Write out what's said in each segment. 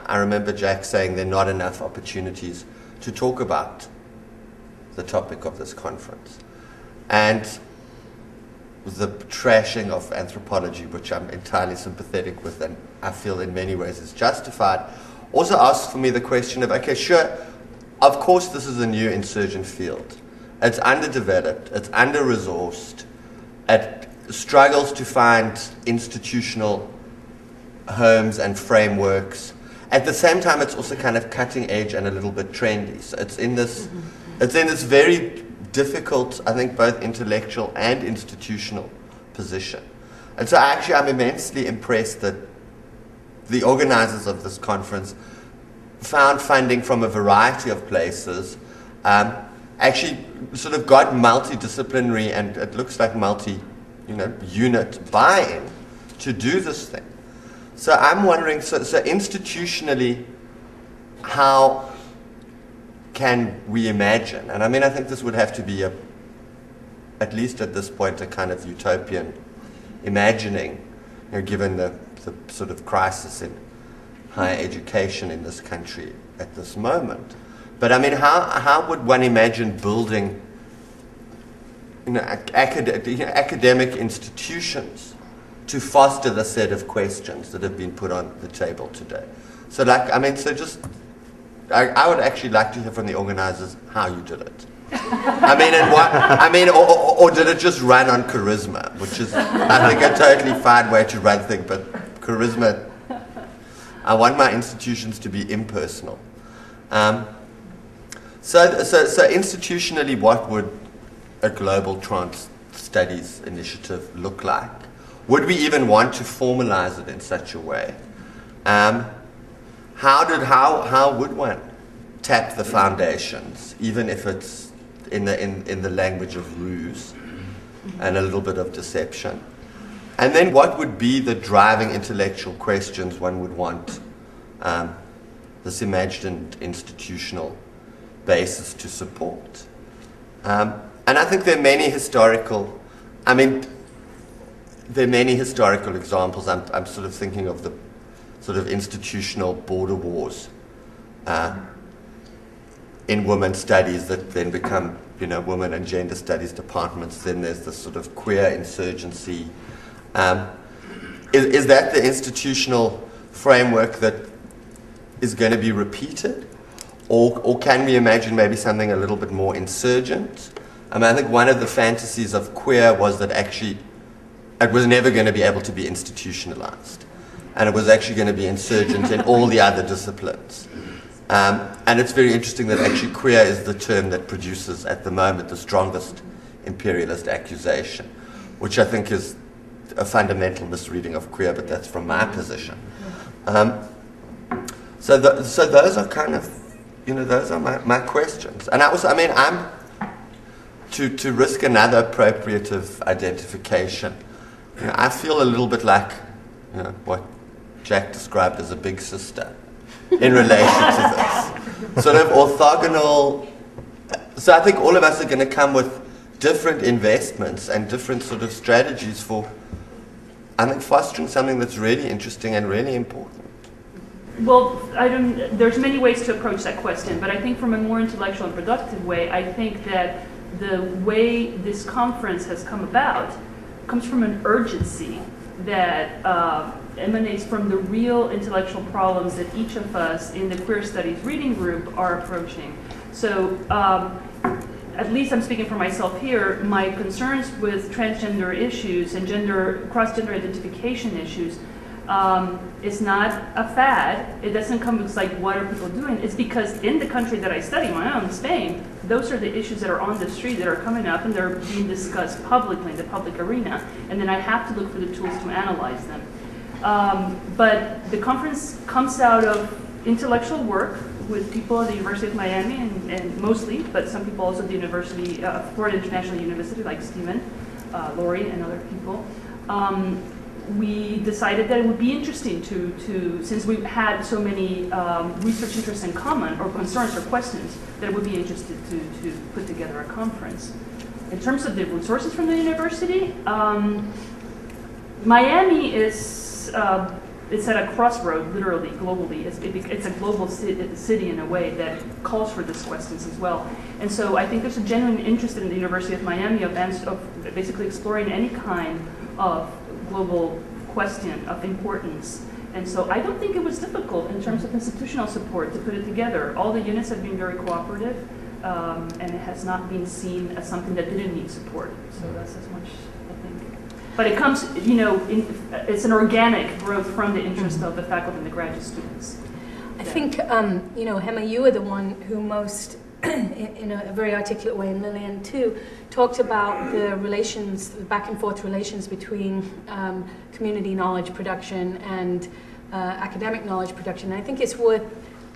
I remember Jack saying there are not enough opportunities to talk about the topic of this conference. And the trashing of anthropology, which I'm entirely sympathetic with and I feel in many ways is justified, also asks for me the question of, okay, sure, of course this is a new insurgent field. It's underdeveloped, it's under-resourced, it struggles to find institutional homes and frameworks. At the same time, it's also kind of cutting edge and a little bit trendy. So it's in this very difficult, I think, both intellectual and institutional position. And so I'm immensely impressed that the organizers of this conference found funding from a variety of places, actually sort of got multidisciplinary and it looks like multi-unit buy-in to do this thing. So I'm wondering, so institutionally, how can we imagine? And I mean, I think this would have to be at least at this point, a kind of utopian imagining, given the sort of crisis in higher education in this country at this moment. But I mean, how would one imagine building academic institutions to foster the set of questions that have been put on the table today? So I would actually like to hear from the organizers how you did it. Or did it just run on charisma, which is, I think, a totally fine way to run things, but charisma, I want my institutions to be impersonal. So institutionally, what would a global trans studies initiative look like? Would we even want to formalize it in such a way? How would one tap the foundations, even if it's in the language of ruse and a little bit of deception? And then what would be the driving intellectual questions one would want this imagined institutional basis to support? And I think there are many historical examples. I'm sort of thinking of the sort of institutional border wars in women's studies that then become, women and gender studies departments. Then there's this sort of queer insurgency. Is that the institutional framework that is going to be repeated? Or can we imagine maybe something a little bit more insurgent? I think one of the fantasies of queer was that actually it was never going to be able to be institutionalized. And it was actually going to be insurgent in all the other disciplines. And it's very interesting that actually queer is the term that produces at the moment the strongest imperialist accusation, which I think is a fundamental misreading of queer, but that's from my position. So those are kind of, those are my questions. And I'm to risk another appropriative identification. I feel a little bit like, what Jack described as a big sister in relation to this. Sort of orthogonal. So I think all of us are going to come with different investments and different sort of strategies for, fostering something that's really interesting and really important. Well, there's many ways to approach that question, but I think from a more intellectual and productive way, I think that the way this conference has come about comes from an urgency that emanates from the real intellectual problems that each of us in the queer studies reading group are approaching. So at least I'm speaking for myself here, my concerns with transgender issues and cross-gender identification issues is not a fad. It doesn't come with like, what are people doing? It's because in the country that I study, my own, Spain, those are the issues that are on the street that are coming up and they're being discussed publicly in the public arena. And then I have to look for the tools to analyze them. But the conference comes out of intellectual work with people at the University of Miami and mostly, but some people also at the University, Florida International University, like Stephen, Lori, and other people. We decided that it would be interesting to since we've had so many research interests in common, or concerns or questions, that it would be interesting to put together a conference. In terms of the resources from the university, Miami is it's at a crossroad, literally, globally. It's a global city in a way that calls for these questions as well. And so I think there's a genuine interest in the University of Miami of basically exploring any kind of global question of importance. And so I don't think it was difficult in terms of institutional support to put it together. All the units have been very cooperative, and it has not been seen as something that didn't need support. So that's as much, I think. But it comes, you know, it's an organic growth from the interest of the faculty and the graduate students. I think, you know, Hema, you are the one who most, in a very articulate way, and Lillian too, talked about the relations, the back and forth relations between community knowledge production and academic knowledge production. And I think it's worth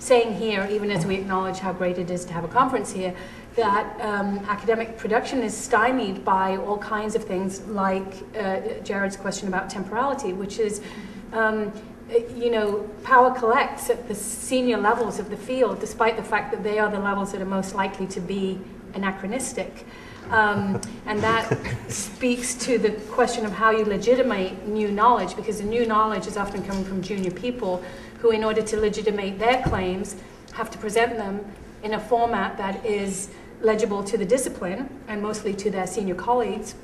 saying here, even as we acknowledge how great it is to have a conference here, that academic production is stymied by all kinds of things, like Jarrod's question about temporality, which is, you know, power collects at the senior levels of the field, despite the fact that they are the levels that are most likely to be anachronistic. And that speaks to the question of how you legitimate new knowledge, because the new knowledge is often coming from junior people who, in order to legitimate their claims, have to present them in a format that is legible to the discipline and mostly to their senior colleagues,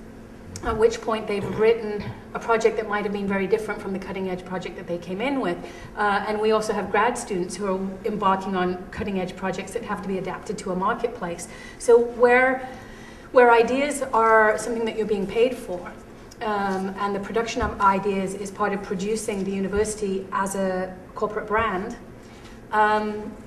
at which point they've written a project that might have been very different from the cutting edge project that they came in with. And we also have grad students who are embarking on cutting edge projects that have to be adapted to a marketplace. So where ideas are something that you're being paid for, and the production of ideas is part of producing the university as a corporate brand,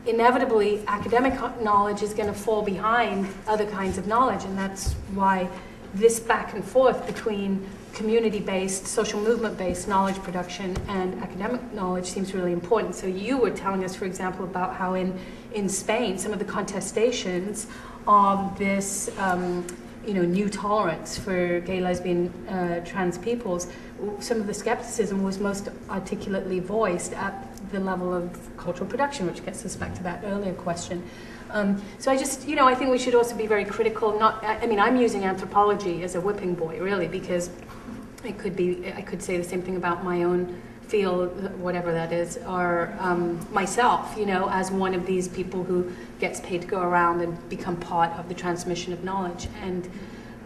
inevitably academic knowledge is going to fall behind other kinds of knowledge, and that's why this back and forth between community-based, social movement-based knowledge production and academic knowledge seems really important. So you were telling us, for example, about how in Spain, some of the contestations of this you know, new tolerance for gay, lesbian, trans peoples, some of the skepticism was most articulately voiced at the level of cultural production, which gets us back to that earlier question. So I just, you know, I think we should also be very critical. I mean, I'm using anthropology as a whipping boy, really, because it could be, I could say the same thing about my own field, whatever that is, or myself, you know, as one of these people who gets paid to go around and become part of the transmission of knowledge. And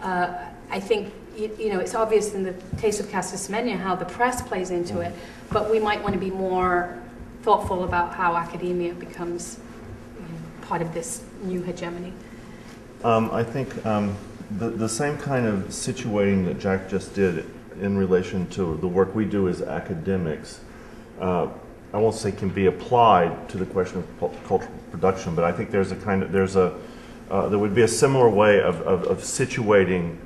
I think, you know, it's obvious in the case of Casa Semenya how the press plays into it, but we might want to be more thoughtful about how academia becomes part of this new hegemony. I think the same kind of situating that Jack just did in relation to the work we do as academics, I won't say can be applied to the question of cultural production, but I think there's a kind of, there would be a similar way of situating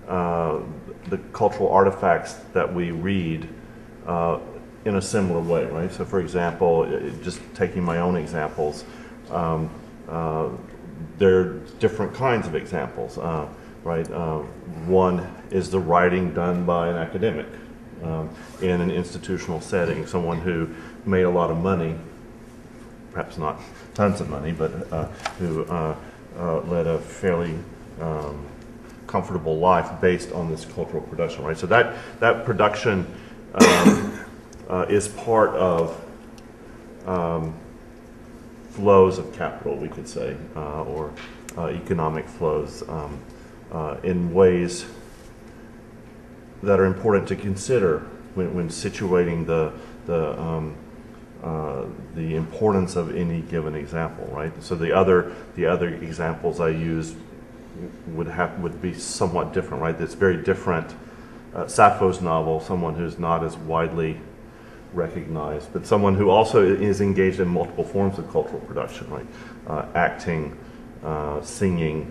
the cultural artifacts that we read in a similar way, right? So for example, just taking my own examples, there are different kinds of examples, right? One is the writing done by an academic in an institutional setting, someone who made a lot of money, perhaps not tons of money, but who led a fairly comfortable life based on this cultural production, right? So that production is part of flows of capital, we could say, or economic flows in ways that are important to consider when situating the importance of any given example, right? So the other examples I use would be somewhat different, right? It's very different. Sappho's novel, someone who's not as widely recognized, but someone who also is engaged in multiple forms of cultural production, right? Acting, singing,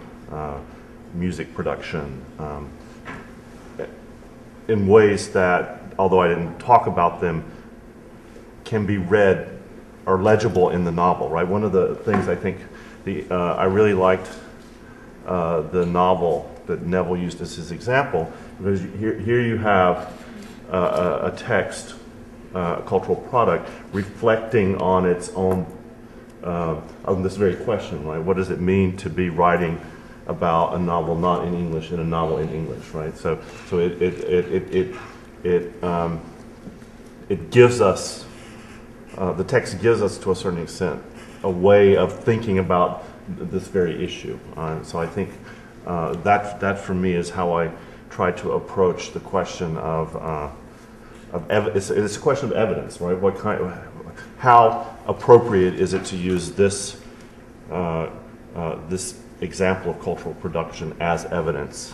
music production, in ways that, although I didn't talk about them, can be read or legible in the novel, right? One of the things I think I really liked the novel that Neville used as his example, because here you have a text, a cultural product, reflecting on its own, on this very question, right? What does it mean to be writing about a novel not in English and a novel in English, right? So it gives us the text gives us, to a certain extent, a way of thinking about this very issue. So I think that for me is how I try to approach the question of it's a question of evidence, right? How appropriate is it to use this this example of cultural production as evidence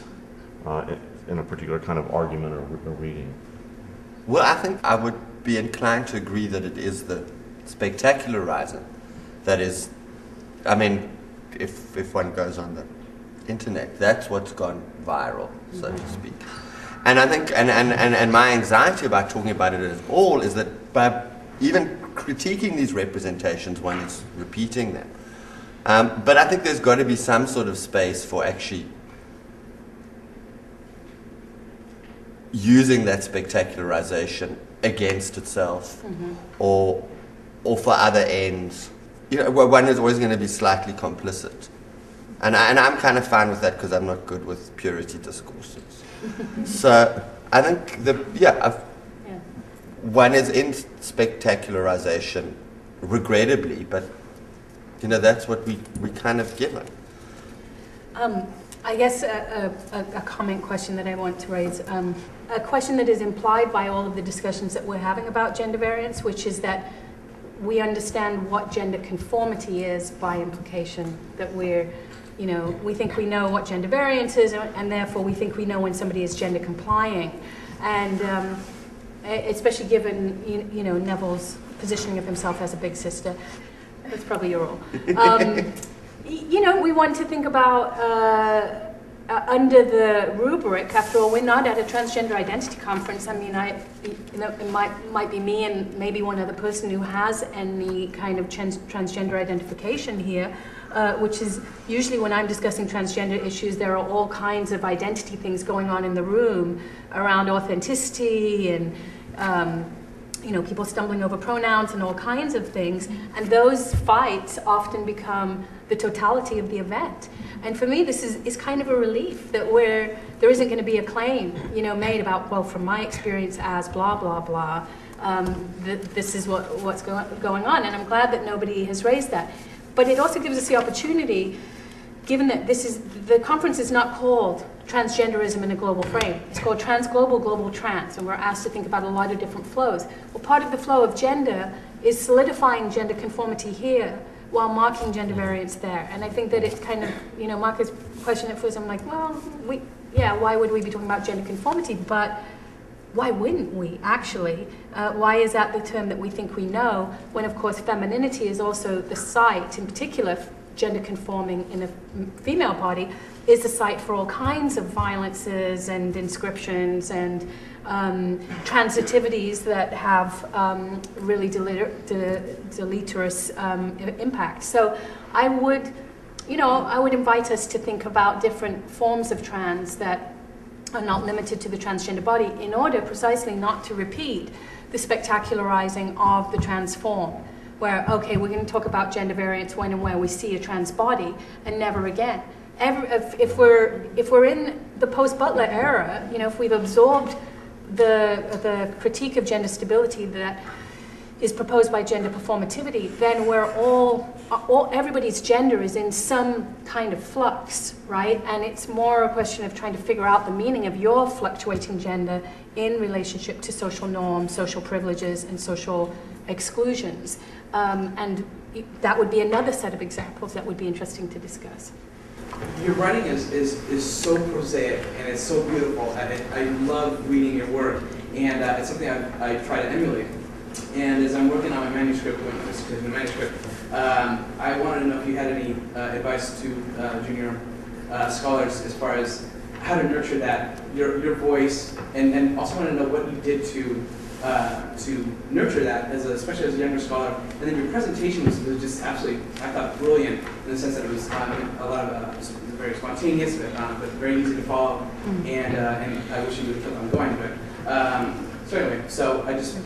in a particular kind of argument or reading? Well, I think I would be inclined to agree that it is the spectacularizing that is, I mean, if one goes on the internet, that's what's gone viral, so to speak. And I think, and my anxiety about talking about it at all is that by even critiquing these representations, one is repeating them. But I think there's got to be some sort of space for actually using that spectacularization against itself, or for other ends. You know, one is always going to be slightly complicit, and I'm kind of fine with that because I'm not good with purity discourses. So I think one is in spectacularization, regrettably, but you know that's what we kind of given. I guess a comment question that I want to raise, a question that is implied by all of the discussions that we're having about gender variance, which is that we understand what gender conformity is by implication, that we think we know what gender variance is, and therefore we think we know when somebody is gender complying. And especially given, Neville's positioning of himself as a big sister, that's probably your role. We want to think about under the rubric. After all, we're not at a transgender identity conference. I mean, it might be me and maybe one other person who has any kind of transgender identification here, which is usually when I'm discussing transgender issues, there are all kinds of identity things going on in the room around authenticity and people stumbling over pronouns and all kinds of things, and those fights often become the totality of the event. And for me, this is kind of a relief that there isn't going to be a claim, made about, well, from my experience as blah, blah, blah, this is what's going on. And I'm glad that nobody has raised that. But it also gives us the opportunity, given that the conference is not called transgenderism in a global frame. It's called transglobal, global trans, and we're asked to think about a lot of different flows. Well, part of the flow of gender is solidifying gender conformity here while marking gender variance there. And I think that it's kind of, Marco's question at first, I'm like, well, why would we be talking about gender conformity? But why wouldn't we, actually? Why is that the term that we think we know, when, of course, femininity is also the site, in particular, gender conforming in a female body, is the site for all kinds of violences and inscriptions and transitivities that have really deleterious impact. So I would invite us to think about different forms of trans that are not limited to the transgender body, in order precisely not to repeat the spectacularizing of the trans form, where, okay, we're going to talk about gender variance when and where we see a trans body, and never again. If we're in the post-Butler era, if we've absorbed the critique of gender stability that is proposed by gender performativity, then everybody's gender is in some kind of flux, right? And it's more a question of trying to figure out the meaning of your fluctuating gender in relationship to social norms, social privileges, and social exclusions. And that would be another set of examples that would be interesting to discuss. Your writing is so prosaic and it's so beautiful. I love reading your work, and it's something I try to emulate. And as I'm working on my manuscript, I wanted to know if you had any advice to junior scholars as far as how to nurture that, your voice, and also want to know what you did to nurture that, especially as a younger scholar. And then your presentation was just absolutely, I thought, brilliant in the sense that it was a lot of very spontaneous, but very easy to follow. And I wish you would have kept on going. But so anyway, so I just.